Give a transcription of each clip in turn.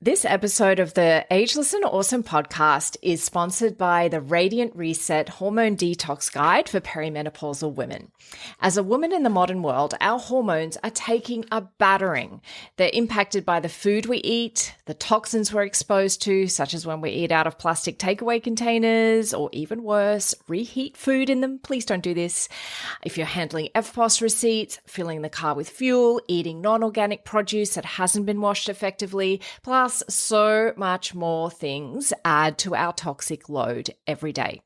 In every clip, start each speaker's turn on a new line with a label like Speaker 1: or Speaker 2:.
Speaker 1: This episode of the Ageless and Awesome podcast is sponsored by the Radiant Reset Hormone Detox Guide for Perimenopausal Women. As a woman in the modern world, our hormones are taking a battering. They're impacted by the food we eat, the toxins we're exposed to, such as when we eat out of plastic takeaway containers, or even worse, reheat food in them. Please don't do this. If you're handling FPOS receipts, filling the car with fuel, eating non-organic produce that hasn't been washed effectively, plus so much more things add to our toxic load every day.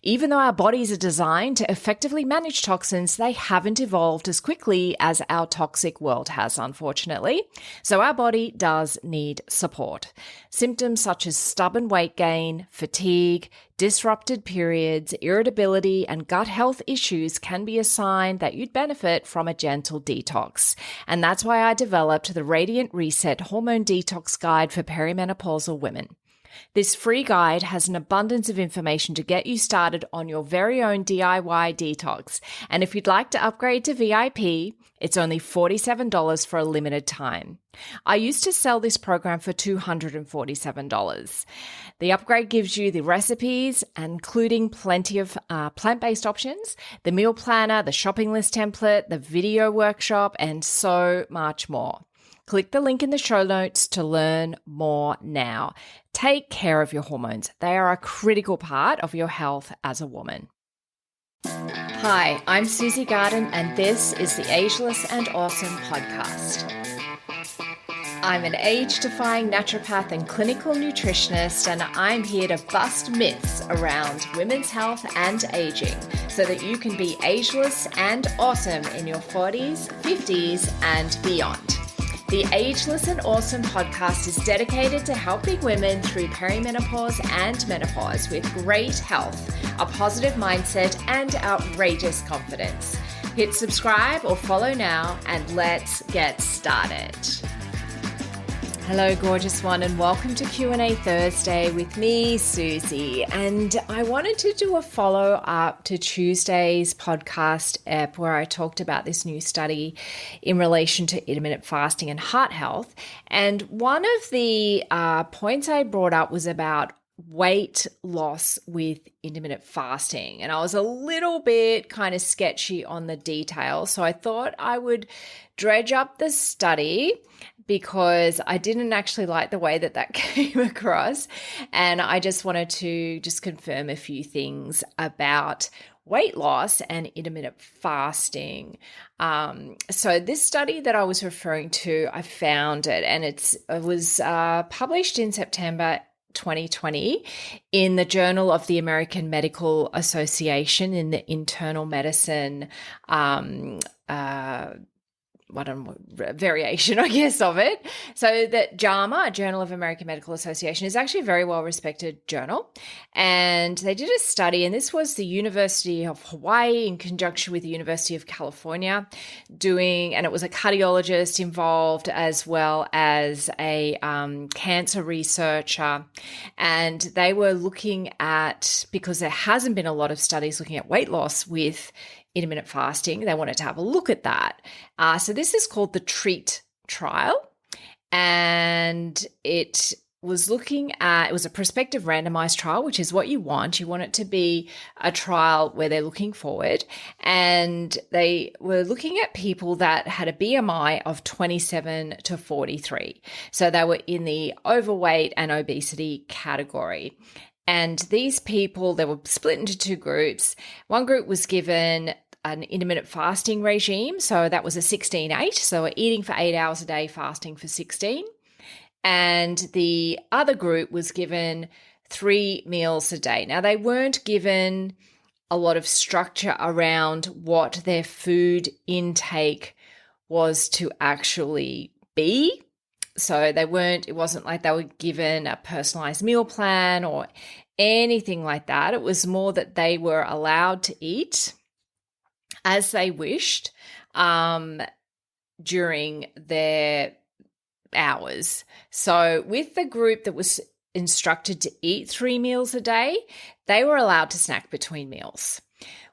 Speaker 1: Even though our bodies are designed to effectively manage toxins, they haven't evolved as quickly as our toxic world has, unfortunately. So our body does need support. Symptoms such as stubborn weight gain, fatigue, disrupted periods, irritability, and gut health issues can be a sign that you'd benefit from a gentle detox. And that's why I developed the Radiant Reset Hormone Detox Guide for Perimenopausal Women. This free guide has an abundance of information to get you started on your very own DIY detox. And if you'd like to upgrade to VIP, it's only $47 for a limited time. I used to sell this program for $247. The upgrade gives you the recipes, including plenty of plant-based options, the meal planner, the shopping list template, the video workshop, and so much more. Click the link in the show notes to learn more now. Take care of your hormones. They are a critical part of your health as a woman. Hi, I'm Susie Garden, and this is the Ageless and Awesome podcast. I'm an age-defying naturopath and clinical nutritionist, and I'm here to bust myths around women's health and aging so that you can be ageless and awesome in your 40s, 50s, and beyond. The Ageless and Awesome podcast is dedicated to helping women through perimenopause and menopause with great health, a positive mindset, and outrageous confidence. Hit subscribe or follow now, and let's get started. Hello, gorgeous one, and welcome to Q&A Thursday with me, Susie. And I wanted to do a follow-up to Tuesday's podcast ep where I talked about this new study in relation to intermittent fasting and heart health. And one of the points I brought up was about weight loss with intermittent fasting. And I was a little bit kind of sketchy on the details. So I thought I would dredge up the study because I didn't actually like the way that came across. And I just wanted to confirm a few things about weight loss and intermittent fasting. So this study that I was referring to, I found it, and it was published in September 2020 in the Journal of the American Medical Association in the Internal Medicine variation, I guess, of it. So that JAMA, Journal of American Medical Association, is actually a very well-respected journal. And they did a study, and this was the University of Hawaii in conjunction with the University of California and it was a cardiologist involved as well as a cancer researcher. And they were looking at, because there hasn't been a lot of studies looking at weight loss with intermittent fasting, they wanted to have a look at that. So this is called the TREAT trial, and it was it was a prospective randomized trial, which is what you want. You want it to be a trial where they're looking forward, and they were looking at people that had a BMI of 27 to 43. So they were in the overweight and obesity category. And these people, they were split into two groups. One group was given an intermittent fasting regime. So that was a 16-8. So we're eating for 8 hours a day, fasting for 16. And the other group was given 3 meals a day. Now, they weren't given a lot of structure around what their food intake was to actually be. So it wasn't like they were given a personalized meal plan or anything like that. It was more that they were allowed to eat as they wished during their hours. So with the group that was instructed to eat 3 meals a day, they were allowed to snack between meals.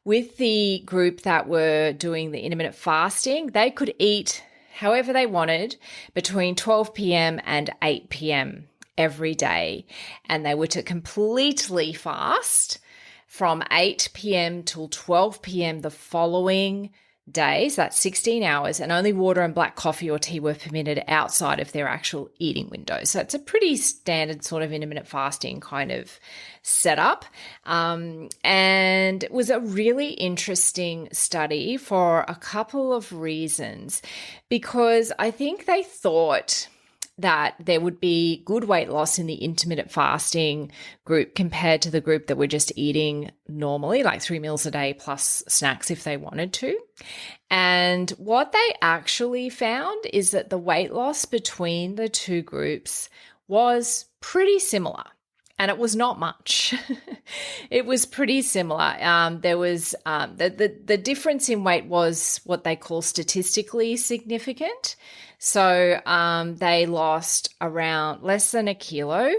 Speaker 1: With the group that were doing the intermittent fasting, they could eat however they wanted between 12 p.m. and 8 p.m. every day. And they were to completely fast from 8 p.m. till 12 p.m. the following days, that's 16 hours, and only water and black coffee or tea were permitted outside of their actual eating window. So it's a pretty standard sort of intermittent fasting kind of setup. And it was a really interesting study for a couple of reasons, because I think they thought that there would be good weight loss in the intermittent fasting group compared to the group that were just eating normally, like 3 meals a day plus snacks if they wanted to. And what they actually found is that the weight loss between the two groups was pretty similar. And it was not much. It was pretty similar. There was the difference in weight was what they call statistically significant. So they lost around less than a kilo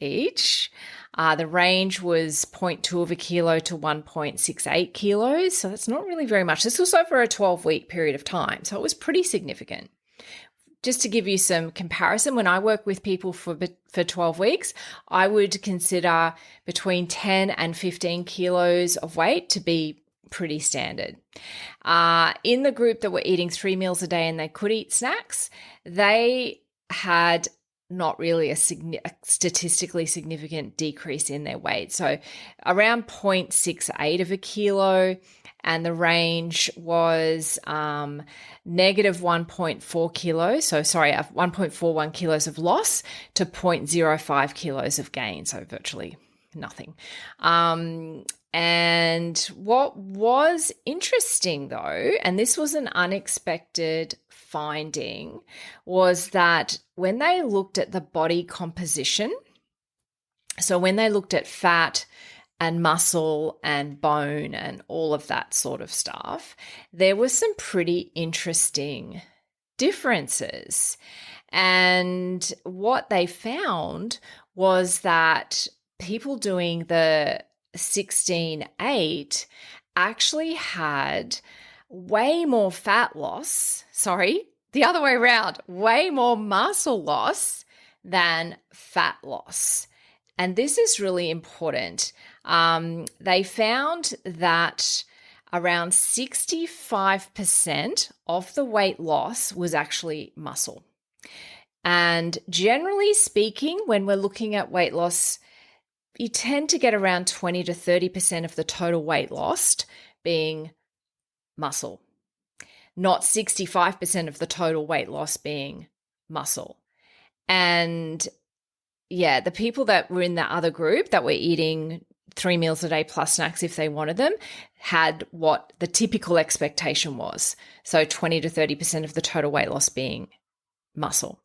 Speaker 1: each. The range was 0.2 of a kilo to 1.68 kilos. So that's not really very much. This was over a 12-week period of time. So it was pretty significant. Just to give you some comparison, when I work with people for 12 weeks, I would consider between 10 and 15 kilos of weight to be pretty standard. In the group that were eating 3 meals a day and they could eat snacks, they had not really a statistically significant decrease in their weight. So around 0.68 of a kilo, and the range was negative 1.4 kilos. So sorry, 1.41 kilos of loss to 0.05 kilos of gain. So virtually nothing. And what was interesting though, and this was an unexpected finding, was that when they looked at the body composition, so when they looked at fat and muscle and bone and all of that sort of stuff, there were some pretty interesting differences. And what they found was that people doing the 16-8 actually had way more fat loss, the other way around, way more muscle loss than fat loss. And this is really important. They found that around 65% of the weight loss was actually muscle. And generally speaking, when we're looking at weight loss, you tend to get around 20 to 30% of the total weight lost being muscle, not 65% of the total weight loss being muscle. And yeah, the people that were in the other group that were eating 3 meals a day plus snacks if they wanted them had what the typical expectation was. So 20 to 30% of the total weight loss being muscle.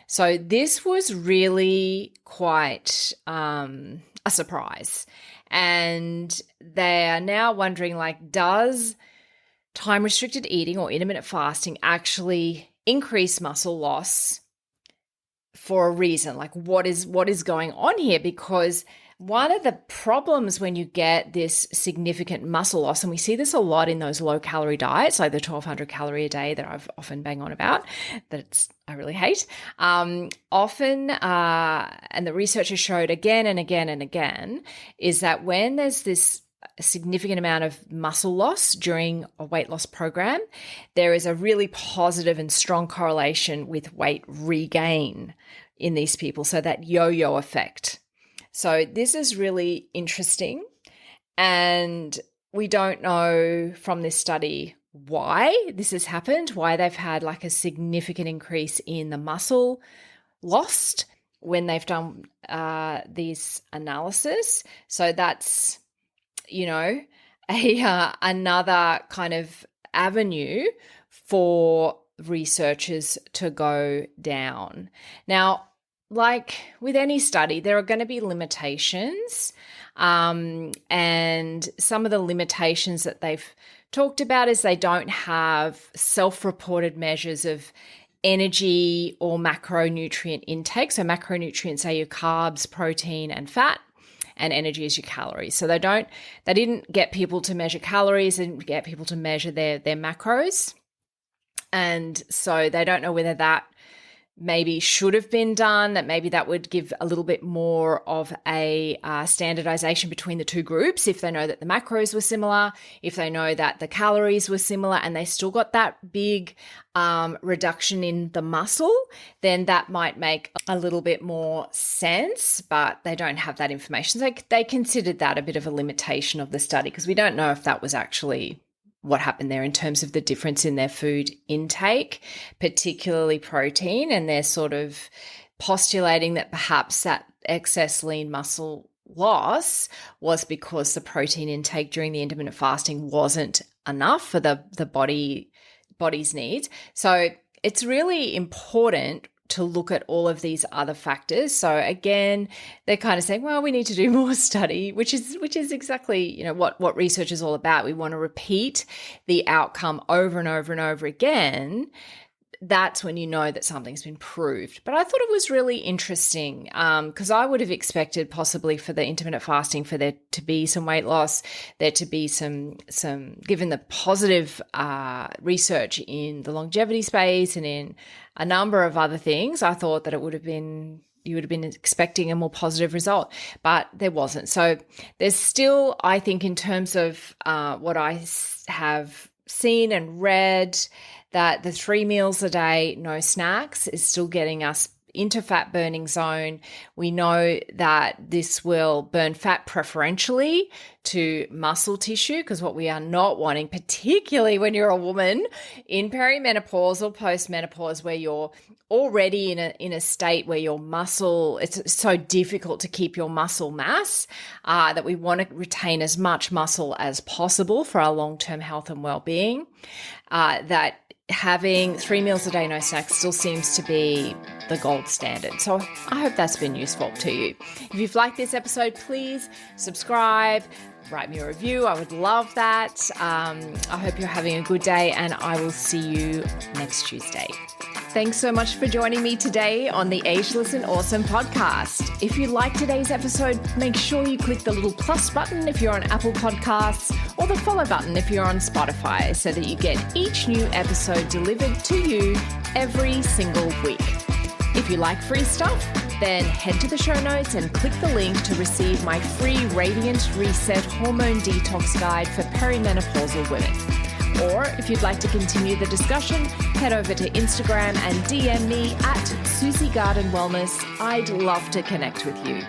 Speaker 1: So this was really quite a surprise. And they are now wondering, does time-restricted eating or intermittent fasting actually increase muscle loss for a reason? What is going on here? Because one of the problems when you get this significant muscle loss, and we see this a lot in those low-calorie diets, like the 1,200 calorie a day that I've often bang on about, I really hate, and the research has showed again and again and again, is that when there's this significant amount of muscle loss during a weight loss program, there is a really positive and strong correlation with weight regain in these people. So that yo-yo effect. So this is really interesting. And we don't know from this study why this has happened, why they've had a significant increase in the muscle lost when they've done these analysis. So that's another kind of avenue for researchers to go down. Now, like with any study, there are going to be limitations. And some of the limitations that they've talked about is they don't have self-reported measures of energy or macronutrient intake. So macronutrients are your carbs, protein, and fat, and energy is your calories. So they didn't get people to measure calories and get people to measure their macros. And so they don't know whether that maybe should have been done, that maybe that would give a little bit more of a standardization between the two groups if they know that the macros were similar, if they know that the calories were similar and they still got that big reduction in the muscle, then that might make a little bit more sense, but they don't have that information. So they considered that a bit of a limitation of the study because we don't know if that was actually what happened there in terms of the difference in their food intake, particularly protein. And they're sort of postulating that perhaps that excess lean muscle loss was because the protein intake during the intermittent fasting wasn't enough for the body's needs. So it's really important to look at all of these other factors. So again, they're kind of saying, well, we need to do more study, which is exactly, what research is all about. We want to repeat the outcome over and over and over again. That's when you know that something's been proved. But I thought it was really interesting because I would have expected possibly for the intermittent fasting for there to be some weight loss, there to be some given the positive research in the longevity space and in a number of other things. I thought that you would have been expecting a more positive result, but there wasn't. So there's still, I think, in terms of what I have seen and read, that the 3 meals a day, no snacks, is still getting us into fat burning zone. We know that this will burn fat preferentially to muscle tissue, because what we are not wanting, particularly when you're a woman in perimenopause or postmenopause, where you're already in a state where your muscle, it's so difficult to keep your muscle mass, that we want to retain as much muscle as possible for our long-term health and well-being, that having 3 meals a day, no snacks still seems to be the gold standard. So I hope that's been useful to you. If you've liked this episode, please subscribe, write me a review. I would love that. I hope you're having a good day, and I will see you next Tuesday. Thanks so much for joining me today on the Ageless and Awesome podcast. If you liked today's episode, make sure you click the little plus button if you're on Apple Podcasts, or the follow button if you're on Spotify, so that you get each new episode delivered to you every single week. If you like free stuff, then head to the show notes and click the link to receive my free Radiance Reset Hormone Detox Guide for perimenopausal women. Or if you'd like to continue the discussion, head over to Instagram and DM me at Susie Garden Wellness. I'd love to connect with you.